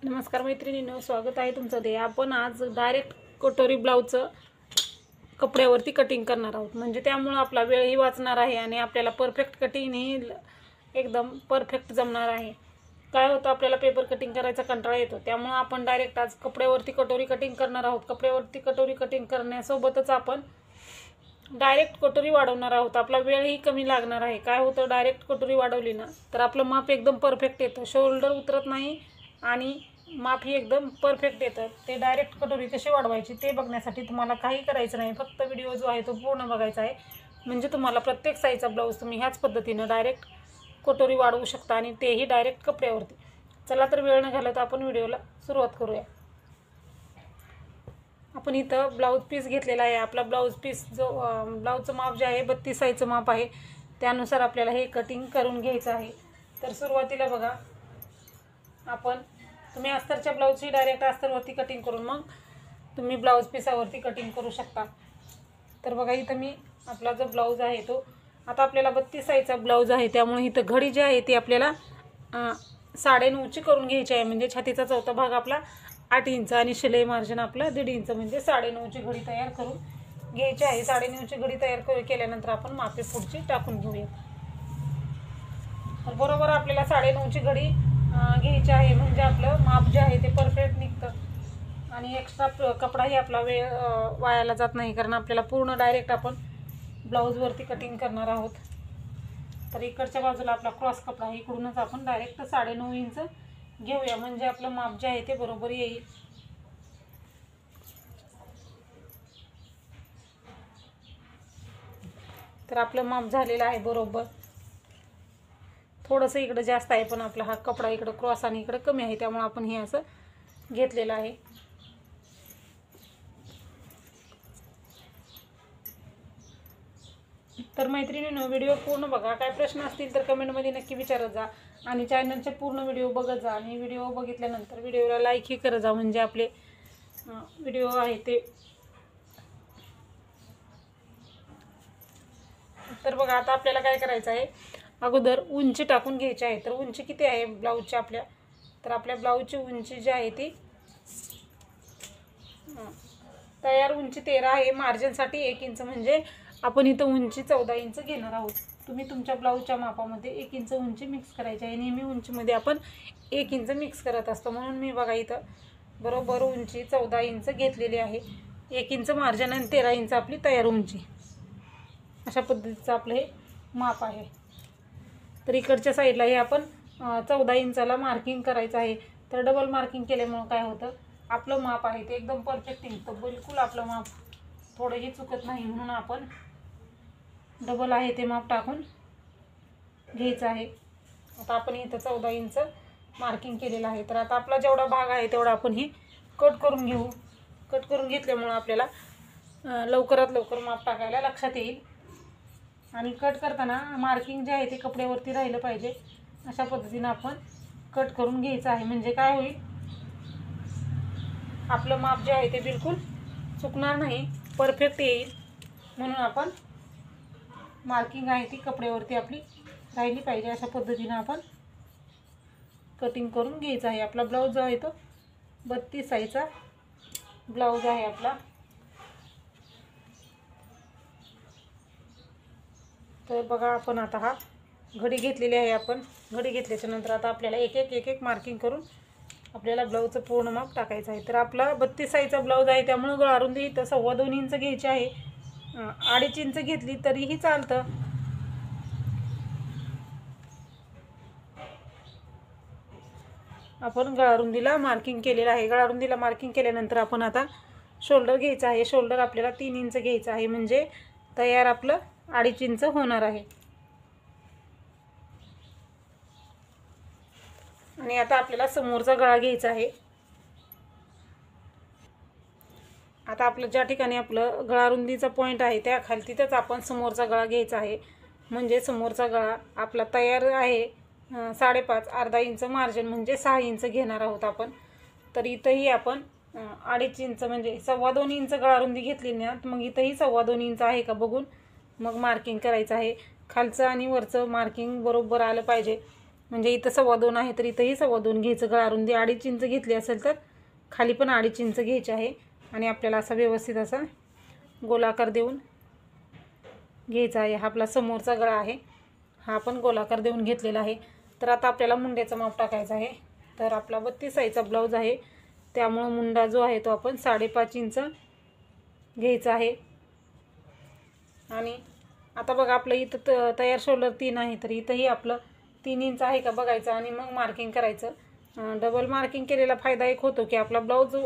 नमस्कार मैत्रिणींनो, स्वागत आहे तुमचं. ते आपण आज डायरेक्ट कटोरी ब्लाऊजचं कपड्यावरती कटिंग करणार आहोत. म्हणजे त्यामुळे आपला वेळही वाचणार आहे आणि आपल्याला परफेक्ट कटिंग ही एकदम परफेक्ट जमणार आहे. काय होतं, आपल्याला पेपर कटिंग करायचा कंटाळा येतो, त्यामुळे आपण डायरेक्ट आज कपड्यावरती कटोरी कटिंग करणार आहोत. कपड्यावरती कटोरी कटिंग करण्यासोबतच आपण डायरेक्ट कटोरी वाढवणार आहोत. आपला वेळही कमी लागणार आहे. काय होतं, डायरेक्ट कटोरी वाढवली ना तर आपलं माप एकदम परफेक्ट येतं, शोल्डर उतरत नाही आणि माप ही एकदम परफेक्ट येतं. ते डायरेक्ट कटोरी कशी वाढवायची ते बघण्यासाठी तुम्हाला काही करायचं नाही, फक्त व्हिडिओ जो आहे तो पूर्ण बघायचा आहे. म्हणजे तुम्हाला प्रत्येक साईजचा ब्लाऊज तुम्ही ह्याच पद्धतीनं डायरेक्ट कटोरी वाढवू शकता आणि तेही डायरेक्ट कपड्यावरती. चला तर वेळ न घालवता आपण व्हिडिओला सुरुवात करूया. आपण इथं ब्लाऊज पीस घेतलेला आहे. आपला ब्लाऊज पीस जो ब्लाऊजचं माप जे आहे 32 साईजचं माप आहे, त्यानुसार आपल्याला हे कटिंग करून घ्यायचं आहे. तर सुरुवातीला बघा, तुम्ही अस्तरच्या ब्लाऊजची डायरेक्ट अस्तरवरती कटिंग करून मग तुम्ही ब्लाऊज पीसावरती कटिंग करू शकता. तर बघा, इथं मी आपला जो ब्लाऊज आहे तो आता आपल्याला 32 साईजचा ब्लाऊज आहे, त्यामुळे इथं घडी जी आहे ती आपल्याला 9.5 करून घ्यायची आहे. म्हणजे छातीचा चौथा भाग आपला 8 इंच आणि शिलाई मार्जिन आपलं 1.5 इंच, म्हणजे 9.5 घडी तयार करून घ्यायची आहे. 9.5 घडी तयार केल्यानंतर आपण मापे पुढची टाकून घेऊया. तर बरोबर आपल्याला 9.5 घडी घ्यायची आहे, म्हणजे आपलं माप जे आहे ते परफेक्ट निघतं आणि एक्स्ट्रा कपडाही आपला वेळ वायाला जात नाही, कारण आपल्याला पूर्ण डायरेक्ट आपण ब्लाऊजवरती कटिंग करणार आहोत. तर इकडच्या बाजूला आपला क्रॉस कपडा आहे, इकडूनच आपण डायरेक्ट 9.5 इंच घेऊया, म्हणजे आपलं माप जे आहे ते बरोबर येईल. तर आपलं माप झालेलं आहे बरोबर. थोडंसं इकडं जास्त आहे, पण आपला हा कपडा इकडं क्रॉस आणि इकडं कमी आहे, त्यामुळे आपण हे असं घेतलेलं आहे. तर मैत्रिणींनो, व्हिडिओ पूर्ण बघा. काय प्रश्न असतील तर कमेंटमध्ये नक्की विचारत जा आणि चॅनलचे पूर्ण व्हिडिओ बघत जा. आणि व्हिडिओ बघितल्यानंतर व्हिडिओला लाईकही करत जा, म्हणजे आपले व्हिडिओ आहे ते. तर बघा, आता आपल्याला काय करायचं आहे, अगोदर उंची टाकून घ्यायची आहे. तर उंची किती आहे ब्लाऊजची आपल्या, तर आपल्या ब्लाऊजची उंची जी आहे ती तयार उंची 13 आहे. मार्जिनसाठी 1 इंच, म्हणजे आपण इथं उंची 14 इंच घेणार आहोत. तुम्ही तुमच्या ब्लाऊजच्या मापामध्ये 1 इंच उंची मिक्स करायची आहे. नेहमी उंचीमध्ये आपण 1 इंच मिक्स करत असतो, म्हणून मी बघा इथं बरोबर उंची 14 इंच घेतलेली आहे. 1 इंच मार्जिन आणि 13 इंच आपली तयार उंची, अशा पद्धतीचं आपलं हे माप आहे. तर इकडच्या साईडला हे आपण 14 इंचाला मार्किंग करायचं आहे. तर डबल मार्किंग केल्यामुळं काय होतं, आपलं माप आहे ते एकदम परफेक्ट निघतं. बिलकुल आपलं माप थोडंही चुकत नाही, म्हणून आपण डबल आहे ते माप टाकून घ्यायचं आहे. आता आपण इथं 14 इंच मार्किंग केलेलं आहे. तर आता आपला जेवढा भाग आहे तेवढा आपण हे कट करून घेऊ. कट करून घेतल्यामुळं आपल्याला लवकरात लवकर माप टाकायला लक्षात येईल. आणि कट करताना मार्किंग जे आहे ते कपड्यावरती राहिलं पाहिजे, अशा पद्धतीनं आपण कट करून घ्यायचं आहे. म्हणजे काय होईल, आपलं माप जे आहे ते बिलकुल चुकणार नाही, परफेक्ट येईल. म्हणून आपण मार्किंग आहे ती कपड्यावरती आपली राहिली पाहिजे, अशा पद्धतीनं आपण कटिंग करून घ्यायचं आहे. आपला ब्लाऊज जो आहे तो 32 साईजचा ब्लाऊज आहे आपला. तर बघा, आपण आता हा घडी घेतलेली आहे. आपण घडी घेतल्याच्या नंतर आता आपल्याला एक एक मार्किंग करून आपल्याला ब्लाऊजचं पूर्ण माप टाकायचं आहे. तर आपला 32 साईजचा ब्लाऊज आहे, त्यामुळं गळारुंदी इथं 2.25 इंच घ्यायची आहे. 2.5 इंच घेतली तरीही चालतं. आपण गळारुंदीला मार्किंग केलेलं आहे. गळारुंदीला मार्किंग केल्यानंतर आपण आता शोल्डर घ्यायचं आहे. शोल्डर आपल्याला 3 इंच घ्यायचं आहे, म्हणजे तयार आपलं 2.5 इंच होणार आहे. आणि आता आपल्याला समोरचा गळा घ्यायचा आहे. आता आपलं ज्या ठिकाणी आपलं गळारुंदीचा पॉईंट आहे त्या खाली तिथंच आपण समोरचा गळा घ्यायचा आहे. म्हणजे समोरचा गळा आपला तयार आहे 5.5, अर्धा इंच मार्जिन, म्हणजे 6 इंच घेणार आहोत आपण. तर इथंही आपण 2.5 इंच, म्हणजे 2.25 इंच गळारुंदी घेतली ना, मग इथंही 2.25 इंच आहे का बघून मग मार्किंग करायचं आहे. खालचं आणि वरचं मार्किंग बरोबर आलं पाहिजे. म्हणजे इथं 2.25 आहे तर इथंही 2.25 घ्यायचं. गळा रुंदी 2.5 इंच घेतली असेल तर खाली पण 2.5 इंच घ्यायचे आहे. आणि आपल्याला असा व्यवस्थित असा गोलाकार देऊन घ्यायचा आहे. हा आपला समोरचा गळा आहे, हा आपण गोलाकार देऊन घेतलेला आहे. तर आता आपल्याला मुंड्याचं माप टाकायचं आहे. तर आपला 32 साईजचा ब्लाऊज आहे, त्यामुळं मुंडा जो आहे तो आपण 5.5 इंच घ्यायचा आहे. आणि आता बघा आपलं इथं तयार शोल्डर 3 आहे, तर इथंही आपलं 3 इंच आहे का बघायचं आणि मग मार्किंग करायचं. डबल मार्किंग केलेला फायदा एक होतो की आपला ब्लाऊज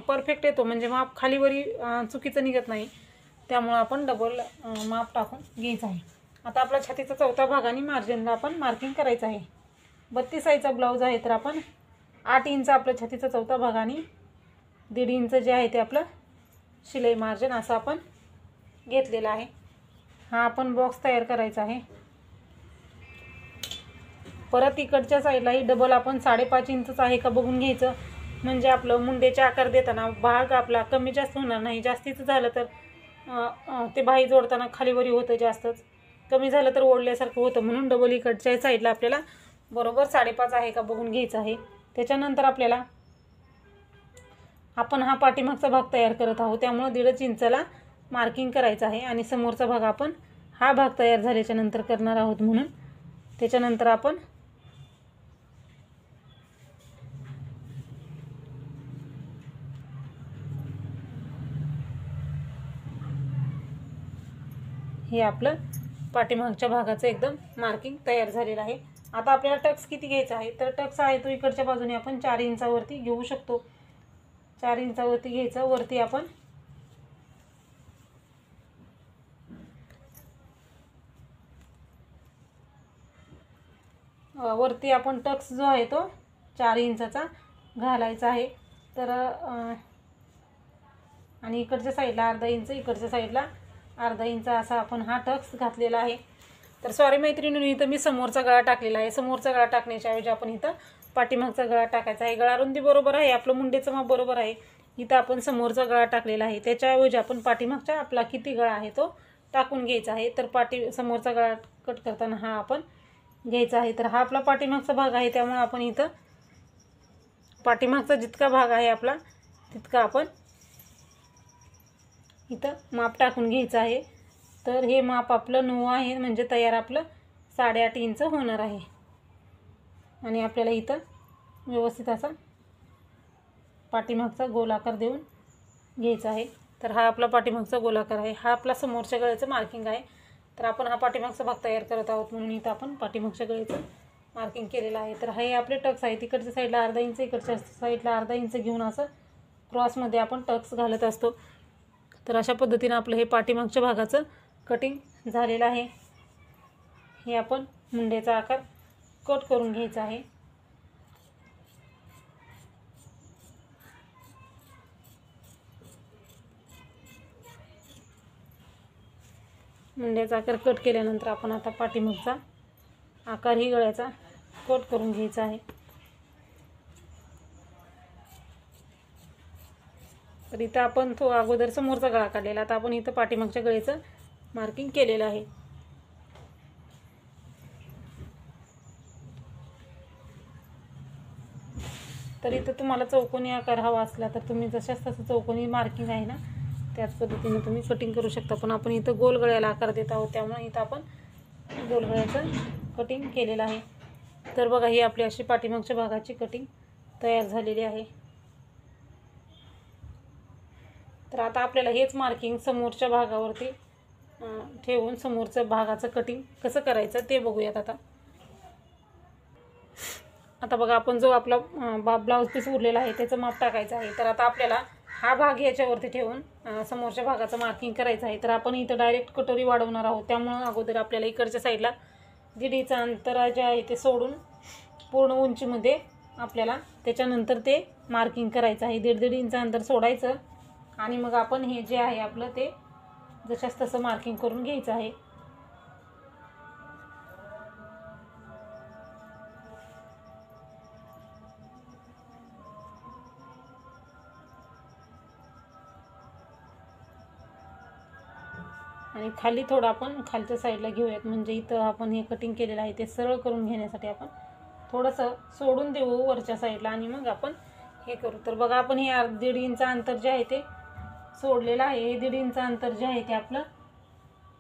परफेक्ट येतो, म्हणजे माप खालीवरी चुकीचं निघत नाही. त्यामुळं आपण डबल माप टाकून घ्यायचं आहे. आता आपला छातीचा 4था भाग आणि मार्जिनला आपण मार्किंग करायचं आहे. 32 साईजचा ब्लाऊज आहे तर आपण 8 इंच आपलं छातीचा 4था भाग आणि 1.5 इंच जे आहे ते आपलं शिलाई मार्जिन असं आपण घेतलेलं आहे. हा आपण बॉक्स तयार करायचा आहे. परत इकडच्या साईडलाही डबल आपण 5.5 इंचच आहे का बघून घ्यायचं, म्हणजे आपलं मुंडेचे आकार देताना भाग आपला कमी जास्त होणार नाही. जास्तीचं झालं तर ते बाही जोडताना खालीवरी होतं, जास्तच कमी झालं तर ओढल्यासारखं होतं. म्हणून डबल इकडच्या साईडला आपल्याला बरोबर 5.5 आहे का बघून घ्यायचं आहे. त्याच्यानंतर आपल्याला आपण हा पाठीमागचा भाग तयार करत आहोत, त्यामुळे 1.5 इंचाला मार्किंग करायचं आहे. आणि समोरचा भाग आपण हा भाग तयार झाल्याच्या नंतर करणार आहोत, म्हणून त्याच्यानंतर आपण हे आपलं पाठीमागच्या भागाचं एकदम मार्किंग तयार झालेलं आहे. आता आपल्याला टक्स किती घ्यायचा आहे, तर टक्स आहे तो इकडच्या बाजूने आपण 4 इंचावरती घेऊ शकतो. 4 इंचावरती घ्यायचं. वरती आपण टक्स जो आहे तो 4 इंचाचा घालायचा आहे. तर आणि इकडच्या साईडला 1/2 इंच, इकडच्या साईडला 1/2 इंच असा आपण हा टक्स घातलेला आहे. तर सॉरी मैत्रिणींनो, इथं मी समोरचा गळा टाकलेला आहे. समोरचा गळा टाकण्याच्या ऐवजी आपण इथं पाठीमागचा गळा टाकायचा आहे. गळा रुंदी बरोबर आहे, आपलं मुंडेचं माप बरोबर आहे. इथं आपण समोरचा गळा टाकलेला आहे, त्याच्याऐवजी आपण पाठीमागचा आपला किती गळा आहे तो टाकून घ्यायचा आहे. तर समोरचा गळा कट करताना हा आपण घ्यायचा आहे. तर हा आपला पाठीमागचा भाग आहे, त्यामुळे आपण इथं पाठीमागचा जितका भाग आहे आपला तितका आपण इथं माप टाकून घ्यायचं आहे. तर हे माप आपलं 9 आहे, म्हणजे तयार आपलं 8.5 इंच होणार आहे. आणि आपल्याला इथं व्यवस्थित असा पाठीमागचा गोलाकार देऊन घ्यायचा आहे. तर हा आपला पाठीमागचा गोलाकार आहे, हा आपला समोरच्या गळ्याचं मार्किंग आहे. तर आपण हा पाठीमागचा भाग तयार करत आहोत, म्हणून इथं आपण पाठीमागच्या गळ्याचं मार्किंग केलेलं आहे. तर हे आपले टक्स आहे, तिकडच्या साईडला 1/2 इंच, इकडच्या साईडला 1/2 इंच घेऊन असं क्रॉसमध्ये आपण टक्स घालत असतो. तर अशा पद्धतीनं आपलं हे पाठीमागच्या भागाचं कटिंग झालेलं आहे. हे आपण मुंड्याचा आकार कट करून घ्यायचा आहे. मुंड्याचा आकार कट केल्यानंतर आपण आता पाठीमागचा आकार ही गळ्याचा कट करून घ्यायचा आहे. तर इथं आपण तो अगोदर समोरचा गळा काढलेला, आता आपण इथं पाठीमागच्या गळ्याचं मार्किंग केलेलं आहे. तर इथं तुम्हाला चौकोनी आकार हवा असला तर तुम्ही जशाच तसं चौकोनी मार्किंग आहे ना त्याच पद्धतीने तुम्ही कटिंग करू शकता. पण आपण इथं गोल गळ्याला आकार देत आहोत, त्यामुळे इथं आपण गोल गळ्याचं कटिंग केलेलं आहे. तर बघा ही आपली अशी पाठीमागच्या भागाची कटिंग तयार झालेली आहे. तर आता आपल्याला हेच मार्किंग समोरच्या भागावरती ठेवून समोरच्या भागाचं कटिंग कसं करायचं ते बघूयात. आता बघा आपण जो आपला ब्लाऊज पीस उरलेला आहे त्याचं माप टाकायचं आहे. तर आता आपल्याला हा भाग याच्यावरती ठेवून समोरच्या भागाचं मार्किंग करायचं आहे. तर आपण इथं डायरेक्ट कटोरी वाढवणार आहोत, त्यामुळं अगोदर आपल्याला इकडच्या साईडला 1.5 इंच अंतर जे आहे ते सोडून पूर्ण उंचीमध्ये आपल्याला त्याच्यानंतर ते मार्किंग करायचं आहे. 1.5 इंच अंतर सोडायचं आणि मग आपण हे जे आहे आपलं ते जशाच तसं मार्किंग करून घ्यायचं आहे. आणि खाली थोडं आपण खालच्या साईडला घेऊयात, म्हणजे इथं आपण हे कटिंग केलेलं आहे ते सरळ करून घेण्यासाठी आपण थोडंसं सोडून देऊ वरच्या साईडला आणि मग आपण हे करू. तर बघा आपण हे 1.5 इंच अंतर जे आहे ते सोडलेलं आहे. हे 1.5 इंच अंतर जे आहे ते आपलं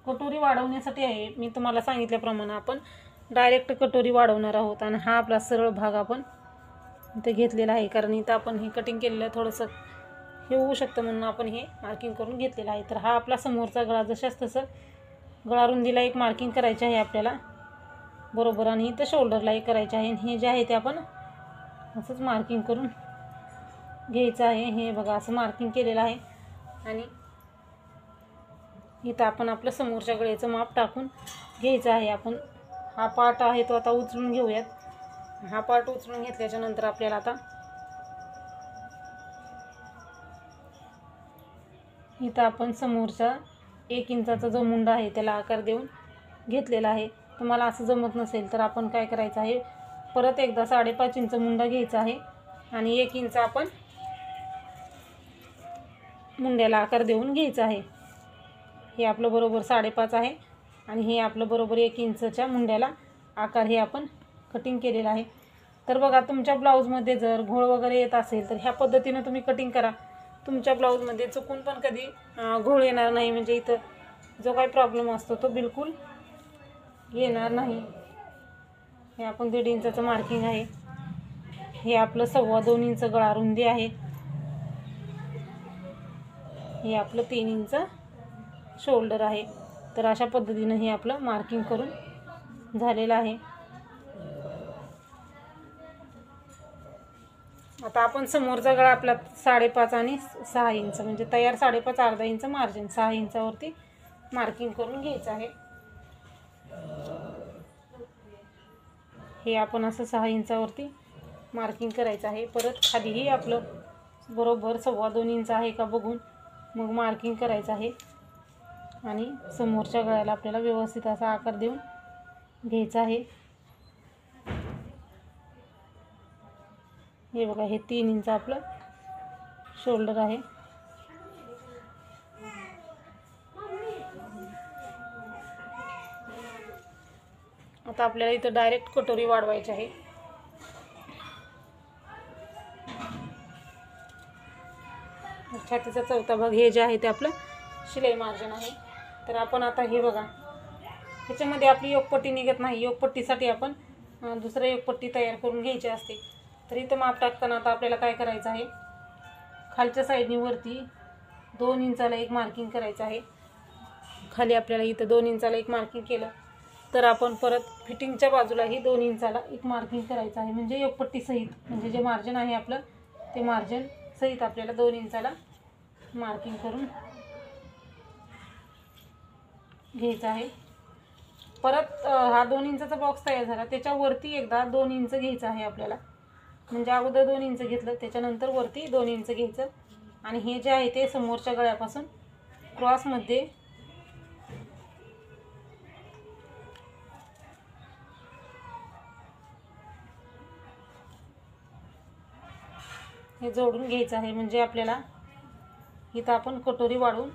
कटोरी वाढवण्यासाठी आहे. मी तुम्हाला सांगितल्याप्रमाणे आपण डायरेक्ट कटोरी वाढवणार आहोत आणि हा आपला सरळ भाग आपण इथे घेतलेला आहे, कारण इथं आपण हे कटिंग केलेलं थोडंसं हे होऊ शकतं म्हणून आपण हे मार्किंग करून घेतलेलं आहे. तर हा आपला समोरचा गळा जशाच तसं गळा रुंदीला एक मार्किंग करायची आहे आपल्याला बरोबर, आणि इथं शोल्डरलाही करायचे आहे. हे जे आहे ते आपण असंच मार्किंग करून घ्यायचं आहे. हे बघा असं मार्किंग केलेलं आहे आणि इथं आपण आपलं समोरच्या गळ्याचं माप टाकून घ्यायचं आहे. आपण हा पार्ट आहे तो आता उचलून घेऊयात. हा पार्ट उचलून घेतल्याच्या नंतर आपल्याला आता इथं आपण समोरचा 1 इंचाचा जो मुंडा आहे त्याला आकार देऊन घेतलेला आहे. तुम्हाला असं जमत नसेल तर आपण काय करायचं आहे, परत एकदा 5.5 इंच मुंडा घ्यायचा आहे आणि 1 इंच आपण मुंड्याला आकार देऊन घ्यायचा आहे. हे आपलं बरोबर 5.5 आहे आणि हे आपलं बरोबर 1 इंचच्या मुंड्याला आकार हे आपण कटिंग केलेलं आहे. तर बघा तुमच्या ब्लाऊजमध्ये जर घोळ वगैरे येत असेल तर ह्या पद्धतीनं तुम्ही कटिंग करा. तुमच्या ब्लाऊजमध्ये चुकून पण कधी घोळ येणार नाही, म्हणजे इथं जो काही प्रॉब्लेम असतो तो बिलकुल येणार नाही. हे आपण 1.5 इंचाचं मार्किंग आहे. हे आपलं 2.25 इंच गळा रुंदी आहे. हे आपलं 3 इंच शोल्डर आहे. तर अशा पद्धतीनं हे आपलं मार्किंग करून झालेलं आहे. आता आपण समोरचा गळा आपला 5.5 आणि 6 इंच म्हणजे तयार 5.5 अर्धा इंच मार्जिन 6 इंचावरती मार्किंग करून घ्यायचं आहे. हे आपण असं 6 इंचावरती मार्किंग करायचं आहे. परत खालीही आपलं बरोबर 2.25 इंच आहे का बघून मग मार्किंग करायचं आहे आणि समोरच्या गळ्याला आपल्याला व्यवस्थित असा आकार देऊन घ्यायचा आहे. हे बघा हे 3 इंच आपलं शोल्डर आहे. आता आपल्याला इथं डायरेक्ट कटोरी वाढवायची आहे. छातीचा चौथा भाग हे जे आहे ते आपलं शिलाई मार्जिन आहे. तर आपण आता हे बघा ह्याच्यामध्ये आपली योगपट्टी निघत नाही. योगपट्टीसाठी आपण दुसरं योगपट्टी तयार करून घ्यायची असते. तर इथं माप टाकताना आता आपल्याला काय करायचं आहे, खालच्या साईडनी वरती 2 इंचाला एक मार्किंग करायचं आहे. खाली आपल्याला इथं 2 इंचाला एक मार्किंग केलं तर आपण परत फिटिंगच्या बाजूलाही 2 इंचाला एक मार्किंग करायचं आहे. म्हणजे योगपट्टी सहित, म्हणजे जे मार्जिन आहे आपलं ते मार्जिन सहित आपल्याला 2 इंचाला मार्किंग करून घ्यायचं आहे. परत हा 2 इंचाचा बॉक्स तयार झाला त्याच्यावरती एकदा 2 इंच घ्यायचं आहे आपल्याला. म्हणजे अगोदर 2 इंच घेतलं त्याच्यानंतर वरती 2 इंच घ्यायचं आणि हे जे आहे ते समोरच्या गळ्यापासून क्रॉसमध्ये हे जोडून घ्यायचं आहे. म्हणजे आपल्याला इथं आपण कटोरी वाढवून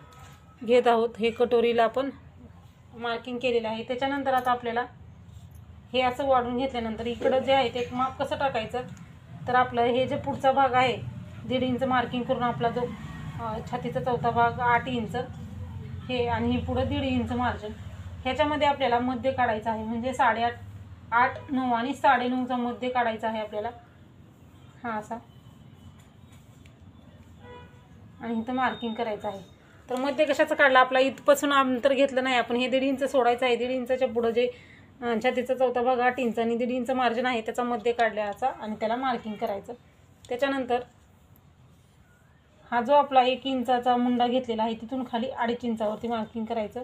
घेत आहोत. हे कटोरीला आपण मार्किंग केलेलं आहे. त्याच्यानंतर आता आपल्याला हे असं वाढून घेतल्यानंतर इकडं जे आहे ते माप कसं टाकायचं, तर आपलं हे जे पुढचा भाग आहे 1.5 इंच मार्किंग करून आपला जो छातीचा चौथा भाग 8 इंच हे आणि हे पुढं 1.5 इंच मार्जिन ह्याच्यामध्ये आपल्याला मध्य काढायचं आहे. म्हणजे 8.5 8 9 आणि 9.5चा मध्य काढायचा आहे आपल्याला. हा असा आणि इथं मार्किंग करायचं आहे. तर मध्य कशाचं काढलं, आपला इथपासून अंतर घेतलं नाही आपण. हे 1.5 इंच सोडायचं आहे. 1.5 इंचाच्या पुढं जे छातीचा चौथा भाग 8 इंच आणि 1.5 इंच मार्जिन आहे त्याचा मध्य काढल्याचा आणि त्याला मार्किंग करायचं. त्याच्यानंतर हा जो आपला 1 इंचाचा मुंडा घेतलेला आहे तिथून खाली 2.5 इंचावरती मार्किंग करायचं.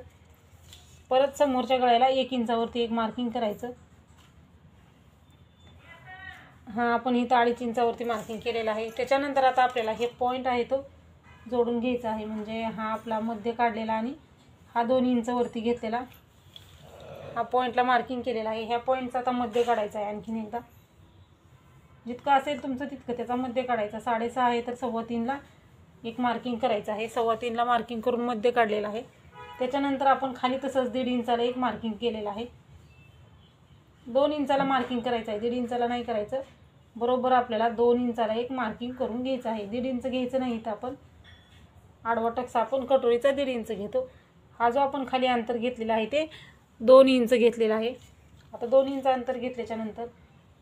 परत समोरच्या गळ्याला 1 इंचावरती एक मार्किंग करायचं. हा आपण इथं 2.5 इंचावरती मार्किंग केलेलं आहे. त्याच्यानंतर आता आपल्याला हे पॉईंट आहे तो जोडून घ्यायचा आहे. म्हणजे हा आपला मध्य काढलेला आणि हा 2 इंचावरती घेतलेला हा पॉईंटला मार्किंग केलेला आहे. ह्या पॉईंटचा आता मध्य काढायचा आहे. आणखीन एकदा जितकं असेल तुमचं तितकं त्याचा मध्य काढायचा. 6.5 आहे तर 3.25ला एक मार्किंग करायचं आहे. 3.25ला मार्किंग करून मध्य काढलेलं आहे. त्याच्यानंतर आपण खाली तसंच 1.5 इंचाला एक मार्किंग केलेलं आहे. 2 इंचाला मार्किंग करायचं आहे, 1.5 इंचाला नाही करायचं. बरोबर आपल्याला 2 इंचाला एक मार्किंग करून घ्यायचं आहे. 1.5 इंच घ्यायचं नाही, तर आपण आडवा टक्स आपण कटोरीचा 1.5 इंच घेतो. हा जो आपण खाली अंतर घेतलेला आहे ते 2 इंच घेतलेला आहे. आता 2 इंच अंतर घेतल्याच्या नंतर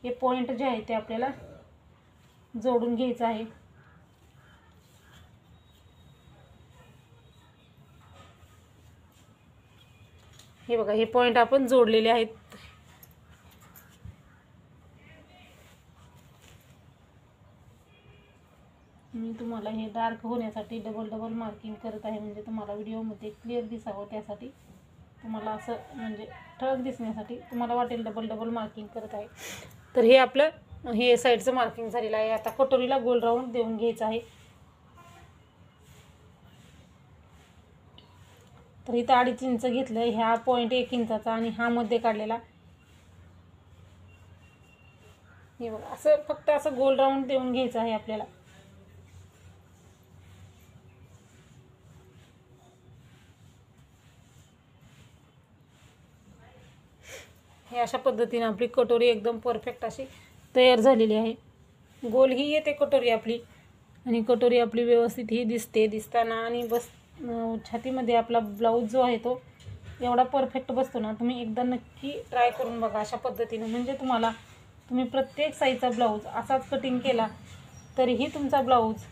हे पॉईंट जे आहे ते आपल्याला जोडून घ्यायचं आहे. हे बघा, हे पॉईंट आपण जोडलेले आहेत. मी तुम्हाला हे डार्क होण्यासाठी डबल मार्किंग करत आहे, म्हणजे तुम्हाला व्हिडिओमध्ये क्लिअर दिसावं, त्यासाठी तुम्हाला असं म्हणजे ठळक दिसण्यासाठी तुम्हाला वाटेल डबल मार्किंग करत आहे. तर हे आपलं हे साईडचं मार्किंग झालेलं आहे. आता कटोरीला गोल राऊंड देऊन घ्यायचं आहे. तर इथं 2.5 इंच घेतलं, ह्या पॉईंट 1 इंचाचा आणि हा मध्ये काढलेला. हे बघा, असं फक्त असं गोल राऊंड देऊन घ्यायचं आहे आपल्याला. हे अशा पद्धतीने आपली कटोरी एकदम परफेक्ट अशी तयार झालेली आहे. गोल ही येते कटोरी आपली, आणि कटोरी आपली व्यवस्थित ही दिसताना. आणि बस छातीमध्ये आपला ब्लाऊज जो आहे तो एवढा परफेक्ट बसतो ना. तुम्ही एकदा नक्की ट्राय करून बघा अशा पद्धतीने, म्हणजे तुम्ही प्रत्येक साईजचा ब्लाऊज असाच कटिंग केला तरीही तुमचा ब्लाऊज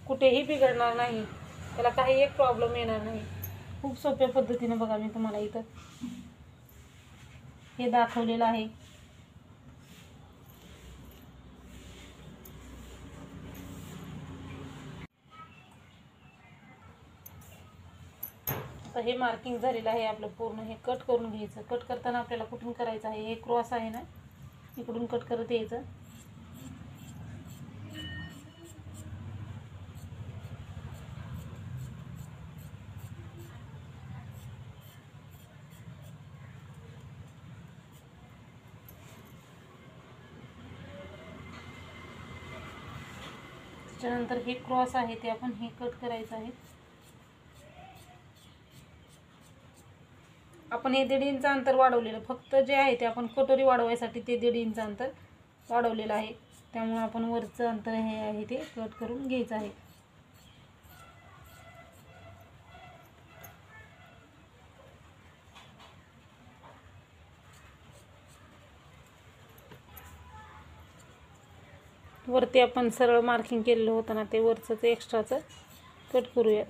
कुठेही बिघडणार नाही, त्याला काही एक प्रॉब्लेम येणार नाही. खूप सोप्या पद्धतीने बघा मी तुम्हाला इथं हे दाखवलेलं आहे. आता हे मार्किंग झालेलं आहे आपलं पूर्ण. हे कट करून घ्यायचं. कट करताना आपल्याला कुठून करायचं आहे, हे क्रॉस आहे ना, इकडून कट करत यायचं. त्याच्यानंतर हे क्रॉस आहे ते आपण हे कट करायचं आहे. आपण हे 1.5 इंच अंतर वाढवलेलं, फक्त जे आहे ते आपण कटोरी वाढवायसाठी ते 1.5 इंच अंतर वाढवलेलं आहे. त्यामुळे आपण वरचं अंतर हे आहे ते कट करून घ्यायचं आहे. वरती आपण सरळ मार्किंग केलेलं होतं ना, ते वरचं ते एक्स्ट्राचं कट करूया.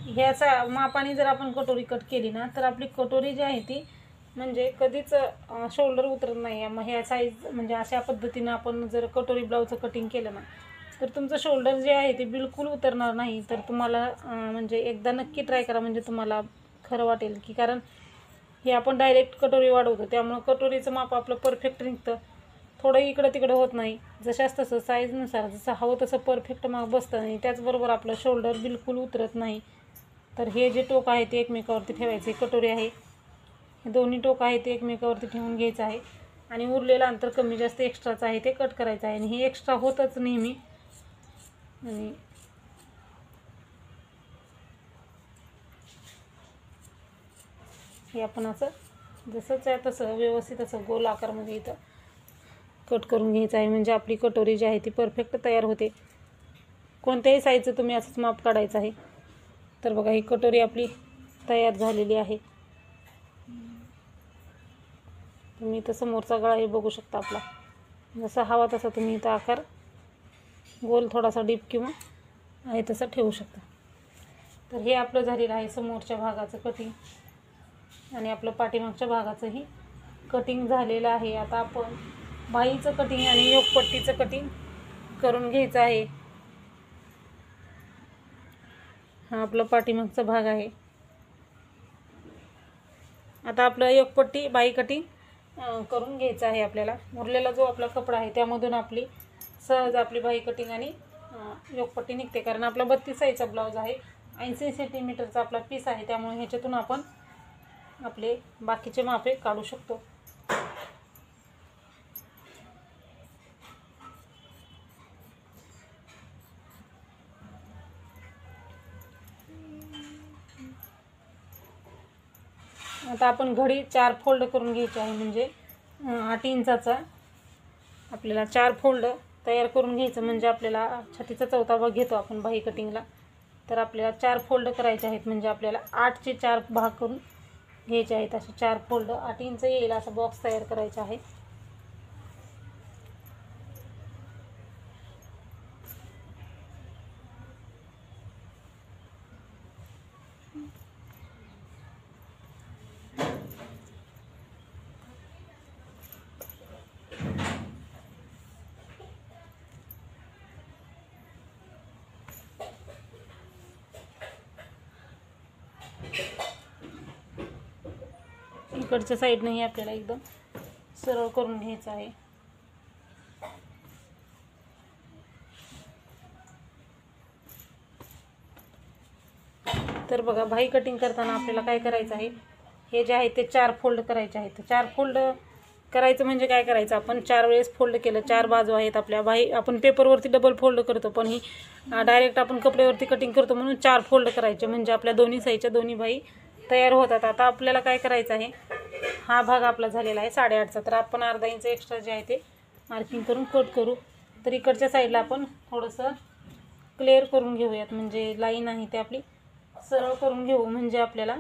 ह्याचा मापाने जर आपण कटोरी कट केली ना, तर आपली कटोरी जी आहे ती म्हणजे कधीच शोल्डर उतरत नाही. मग ह्या साईज म्हणजे अशा पद्धतीनं आपण जर कटोरी ब्लाऊजचं कटिंग केलं ना, तर तुमचं शोल्डर जे आहे ते बिलकुल उतरणार नाही. तर तुम्हाला म्हणजे एकदा नक्की ट्राय करा, म्हणजे तुम्हाला खरं वाटेल की, कारण हे आपण डायरेक्ट कटोरी वाढवतो त्यामुळं कटोरीचं माप आपलं परफेक्ट निघतं. थोडं इकडं तिकडं होत नाही. जशाच तसं साईजनुसार जसं हवं तसं परफेक्ट माप बसतं नाही. त्याचबरोबर आपलं शोल्डर बिलकुल उतरत नाही. तर हे जे टोक आहे ते एकमेकावरती ठेवायचे. कटोरी आहे, हे दोन्ही टोक आहे ते एकमेकावरती ठेवून घ्यायचं आहे. आणि उरलेलं अंतर कमी जास्त एक्स्ट्राचं आहे ते कट करायचं आहे. आणि हे एक्स्ट्रा होतच नेहमी. आणि हे आपण असं जसंच आहे तसं व्यवस्थित असं गोल आकारमध्ये इथं कट करून घ्यायचं आहे, म्हणजे आपली कटोरी जी आहे ती परफेक्ट तयार होते. कोणत्याही साईजचं तुम्ही असंच माप काढायचं आहे. तर बघा ही कटोरी आपली तयार झालेली आहे. तुम्ही इथं समोरचा गळाही बघू शकता आपला, जसा हवा तसा तुम्ही इथं आकार गोल थोडासा डीप किंवा आहे तसं ठेवू शकता. तर हे आपलं झालेलं आहे समोरच्या भागाचं कटिंग आणि आपलं पाठीमागच्या भागाचंही कटिंग झालेलं आहे. आता आपण बाहीचं कटिंग आणि योगपट्टीचं कटिंग करून घ्यायचं आहे. हा आपला पाठीमागचा भाग आहे. आता आपलं योगपट्टी बाही कटिंग करून घ्यायचं आहे. आपल्याला उरलेला जो आपला कपडा आहे त्यामधून आपली सहज आपली बाही कटिंग आणि योगपट्टी निघते, कारण आपला 32 साईजचा ब्लाऊज आहे, 80 सेंटीमीटरचा आपला पीस आहे, त्यामुळे ह्याच्यातून आपण आपले बाकीचे मापे काढू शकतो. आता आपण घडी 4 फोल्ड करून घ्यायची आहे, म्हणजे 8 इंचाचा आपल्याला 4 फोल्ड तयार करून घ्यायचं, म्हणजे आपल्याला छातीचा चौथा भाग घेतो आपण बाही कटिंगला, तर आपल्याला 4 फोल्ड करायचे आहेत, म्हणजे आपल्याला 8चे 4 भाग करून घ्यायचे आहेत. असे 4 फोल्ड 8 इंच येईल असा बॉक्स तयार करायचा आहे. इकडच्या साईडनेही आपल्याला एकदम सरळ करून घ्यायचं आहे. तर बघा बाही कटिंग करताना आपल्याला काय करायचं आहे, हे जे आहे ते 4 फोल्ड करायचे आहेत. 4 फोल्ड करायचं म्हणजे काय करायचं, आपण 4 वेळेस फोल्ड केलं, 4 बाजू आहेत आपल्या बाही, आपण पेपरवरती डबल फोल्ड करतो, पण ही डायरेक्ट आपण कपड्यावरती कटिंग करतो, म्हणून 4 फोल्ड करायचे, म्हणजे आपल्या दोन्ही साईडच्या दोन्ही बाही तयार होतात. आता आपल्याला काय करायचं आहे, हा भाग आपला झालेला आहे 8.5चा, तर आपण अर्धा इंच एक्स्ट्रा जे आहे ते मार्किंग करून कट करू. तर इकडच्या साईडला आपण थोडंसं क्लिअर करून घेऊयात, म्हणजे लाईन आहे ते आपली सरळ करून घेऊ, म्हणजे आपल्याला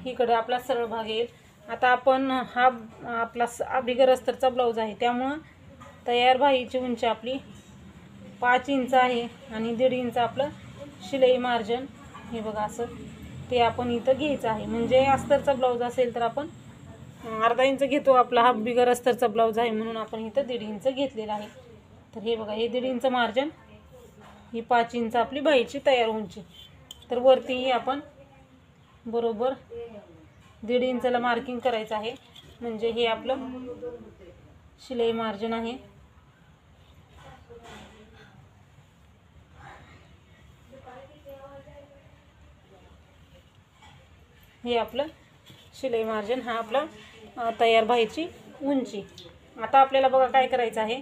इकडे आपला सरळ भाग येईल. आता आपण हा आपला बिगर अस्तरचा ब्लाऊज आहे, त्यामुळं तयार बाहीची उंची आपली 5 इंच आहे आणि 1.5 इंच आपलं शिलाई मार्जिन हे बघा असं ते आपण इथं घ्यायचं आहे. म्हणजे अस्तरचा ब्लाऊज असेल तर आपण अर्धा इंच घेतो, आपला हा बिगर अस्तरचा ब्लाऊज आहे म्हणून आपण इथं 1.5 इंच घेतलेला आहे. तर हे बघा हे 1.5 इंच मार्जिन, ही 5 इंच आपली बाहीची तयार उंची. तर वरतीही आपण बरोबर 1.5 इंचाला मार्किंग करायचं आहे, म्हणजे हे आपलं शिलाई मार्जिन आहे. हे आपलं शिलाई मार्जिन, हा आपला तयार बाहीची उंची. आता आपल्याला बघा काय करायचं आहे,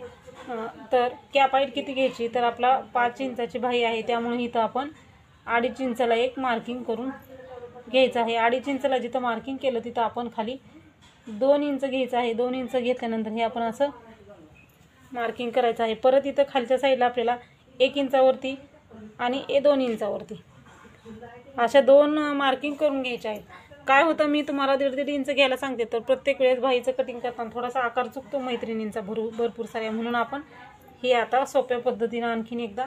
तर कॅप हाईट किती घ्यायची, तर आपला 5 इंचाची बाही आहे, त्यामुळे इथं आपण 2.5 इंचाला एक मार्किंग करून घ्यायचं आहे. 2.5 इंचाला जिथं मार्किंग केलं तिथं आपण खाली 2 इंच घ्यायचं आहे. 2 इंच घेतल्यानंतर हे आपण असं मार्किंग करायचं आहे. परत इथं खालच्या साईडला आपल्याला 1 इंचावरती आणि 2 इंचावरती अशा 2 मार्किंग करून घ्यायच्या आहेत. काय होतं, मी तुम्हाला 1.5 इंच घ्यायला सांगते, तर प्रत्येक वेळेस बाहीचं कटिंग करताना थोडासा आकार चुकतो मैत्रिणींचा भरपूर साऱ्या, म्हणून आपण हे आता सोप्या पद्धतीनं आणखीन एकदा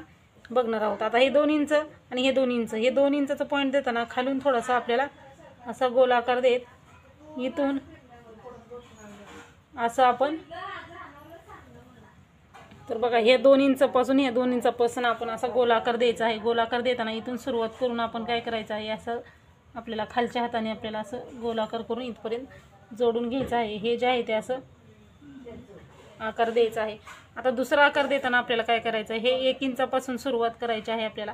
बघणार आहोत. आता हे 2 इंच आणि हे 2 इंच, हे 2 इंचाचं पॉईंट देताना खालून थोडासा आपल्याला असा गोलाकार देत इथून असं आपण, तर बघा हे 2 इंचापासून हे 2 इंचापासून आपण असा गोलाकार द्यायचा आहे. गोलाकार देताना इथून सुरुवात करून आपण काय करायचं आहे, असं आपल्याला खालच्या हाताने आपल्याला असं गोलाकार करून इथपर्यंत जोडून घ्यायचं आहे. हे जे आहे ते असं आकार द्यायचा आहे. आता दुसरा आकार देताना आपल्याला काय करायचं आहे, हे 1 इंचापासून सुरुवात करायची आहे आपल्याला.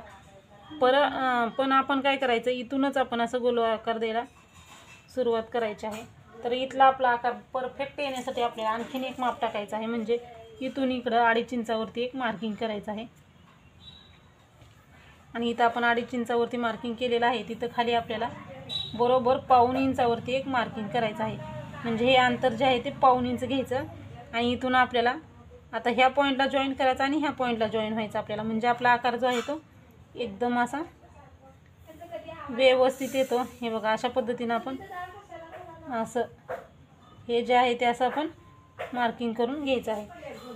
पण आपण काय करायचं, इथूनच आपण असं गोलाकार द्यायला सुरुवात करायची आहे. तर इथला आपला आकार परफेक्ट येण्यासाठी आपल्याला आणखीन एक माप टाकायचं आहे, म्हणजे इथून इकडं 2.5 इंचावरती एक मार्किंग करायचं आहे. आणि इथं आपण 2.5 इंचावरती मार्किंग केलेलं आहे, तिथं खाली आपल्याला बरोबर पाऊण इंचावरती एक मार्किंग करायचं आहे. म्हणजे हे अंतर जे आहे ते पाऊण इंच घ्यायचं आणि इथून आपल्याला आता ह्या पॉईंटला जॉईन करायचं आणि ह्या पॉईंटला जॉईन व्हायचं आपल्याला. म्हणजे आपला आकार जो आहे तो एकदम असा व्यवस्थित येतो. हे बघा अशा पद्धतीनं आपण असं हे जे आहे ते असं आपण मार्किंग करून घ्यायचं आहे.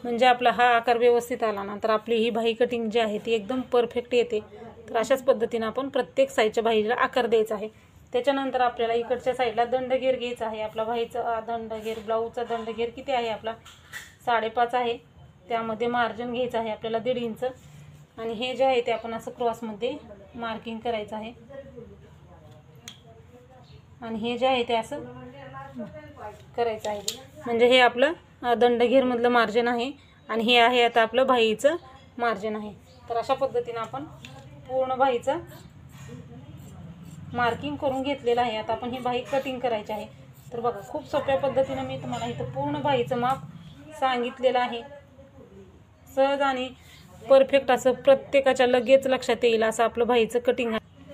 म्हणजे आपला हा आकार व्यवस्थित आला ना तर आपली ही बाही कटिंग जी आहे ती एकदम परफेक्ट येते. तर अशाच पद्धतीनं आपण प्रत्येक साईडच्या बाहीला आकार द्यायचा आहे. त्याच्यानंतर आपल्याला इकडच्या साईडला दंडगेर घ्यायचा आहे. आपला बाहीचा दंडगेर, ब्लाऊजचा दंडगेर किती आहे आपला 5.5 आहे. त्यामध्ये मार्जिन घ्यायचं आहे आपल्याला 1.5 इंच आणि हे जे आहे ते आपण असं क्रॉसमध्ये मार्किंग करायचं आहे. आणि हे जे आहे ते असं करायचं आहे. म्हणजे हे आपलं दंडगेरमधलं मार्जिन आहे आणि हे आहे आता आपलं बाहीचं मार्जिन आहे. तर अशा पद्धतीनं आपण पूर्ण बाहीचं मार्किंग करून घेतलेलं आहे. आता आपण ही बाही कटिंग करायची आहे. तर बघा खूप सोप्या पद्धतीनं मी तुम्हाला इथं पूर्ण बाहीचं माप सांगितलेलं आहे. सहज आणि परफेक्ट असं प्रत्येकाच्या लगेच लक्षात येईल असं आपलं बाहीचं कटिंग आहे.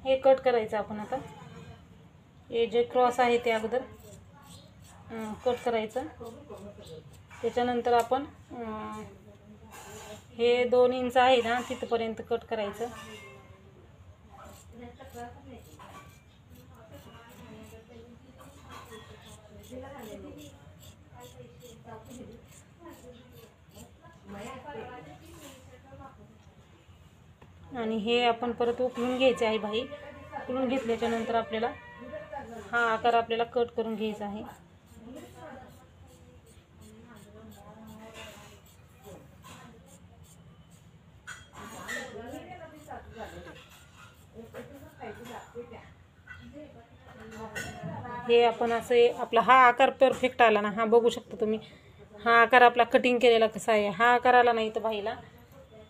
हे कट करायचं आपण आता. हे जे क्रॉस आहे ते अगोदर कट करायचं. त्याच्यानंतर आपण हे 2 इंच आहे ना तिथपर्यंत कट करायचं. आणि हे आपण परत उकळून घ्यायचे आहे. बाही उकळून घेतल्याच्या नंतर आपल्याला हा आकार आपल्याला कट करून घ्यायचा आहे. हे आपण असे आपला हा आकार परफेक्ट आला ना, हा बघू शकता तुम्ही. हा आकार आपला कटिंग केलेला कसा आहे. हा आकार आला नाही तर बाहीला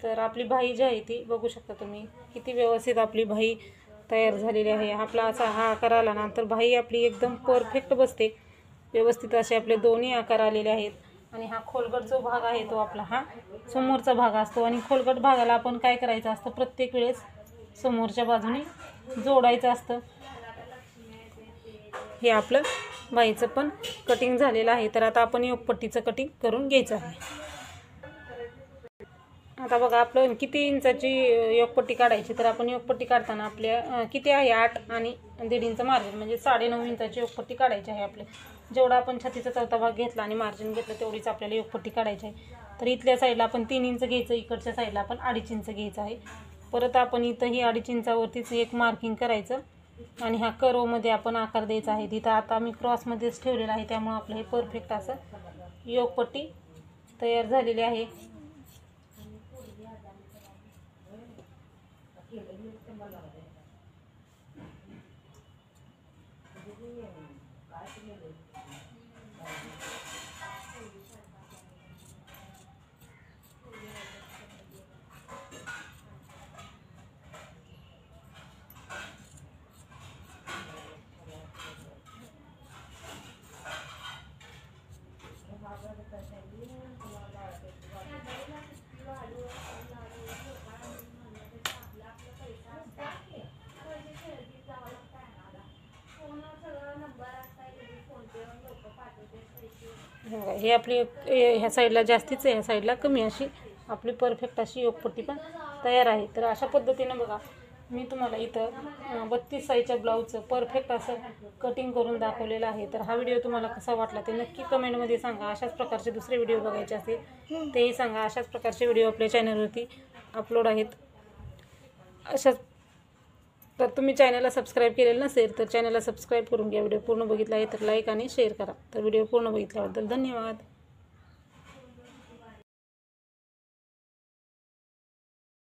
तर आपली बाही जी आहे ती बघू शकता तुम्ही किती व्यवस्थित आपली बाही तयार झालेली आहे. आपला असा हा आकार आला ना तर बाही आपली एकदम परफेक्ट बसते. व्यवस्थित असे आपले दोन्ही आकार आलेले आहेत. आणि हा खोलगट जो भाग आहे तो आपला हा समोरचा भाग असतो. आणि खोलगट भागाला आपण काय करायचं असतं प्रत्येक वेळेस समोरच्या बाजूने जोडायचं असतं. हे आपलं बाहीचं पण कटिंग झालेलं आहे. तर आता आपण योगपट्टीचं कटिंग करून घ्यायचं आहे. आता बघा आपलं किती इंचाची योगपट्टी काढायची. तर आपण योगपट्टी काढताना आपल्या किती आहे 8 आणि 1.5 इंच मार्जिन म्हणजे 9.5 इंचाची योगपट्टी काढायची आहे. आपले जेवढा आपण छातीचा चौथा भाग घेतला आणि मार्जिन घेतलं तेवढीच आपल्याला योगपट्टी काढायची आहे. तर इथल्या साईडला आपण 3 इंच घ्यायचं, इकडच्या साईडला आपण 2.5 इंच घ्यायचं आहे. परत आपण इथंही 2.5 इंचावरतीच एक मार्किंग करायचं आणि ह्या कर्वमध्ये आपण आकार द्यायचा आहे. तिथं आता मी क्रॉसमध्येच ठेवलेलं आहे त्यामुळे आपलं हे परफेक्ट असं योगपट्टी तयार झालेली आहे. हे आपली ह्या साईडला जास्तीच आहे, ह्या साईडला कमी अशी आपली परफेक्ट अशी योगपट्टी पण तयार आहे. तर अशा पद्धतीनं बघा मी तुम्हाला इथं 32 साईजच्या ब्लाऊजचं परफेक्ट असं कटिंग करून दाखवलेलं आहे. तर हा व्हिडिओ तुम्हाला कसा वाटला ते नक्की कमेंटमध्ये सांगा. अशाच प्रकारचे दुसरे व्हिडिओ बघायचे असेल तेही सांगा. अशाच प्रकारचे व्हिडिओ आपल्या चॅनलवरती अपलोड आहेत. अशाच तर तुम्ही चॅनलला सबस्क्राईब केलेलं नसेल तर चॅनलला सबस्क्राईब करून घ्या. व्हिडिओ पूर्ण बघितला आहे तर लाईक आणि शेअर करा. तर व्हिडिओ पूर्ण बघितल्याबद्दल धन्यवाद.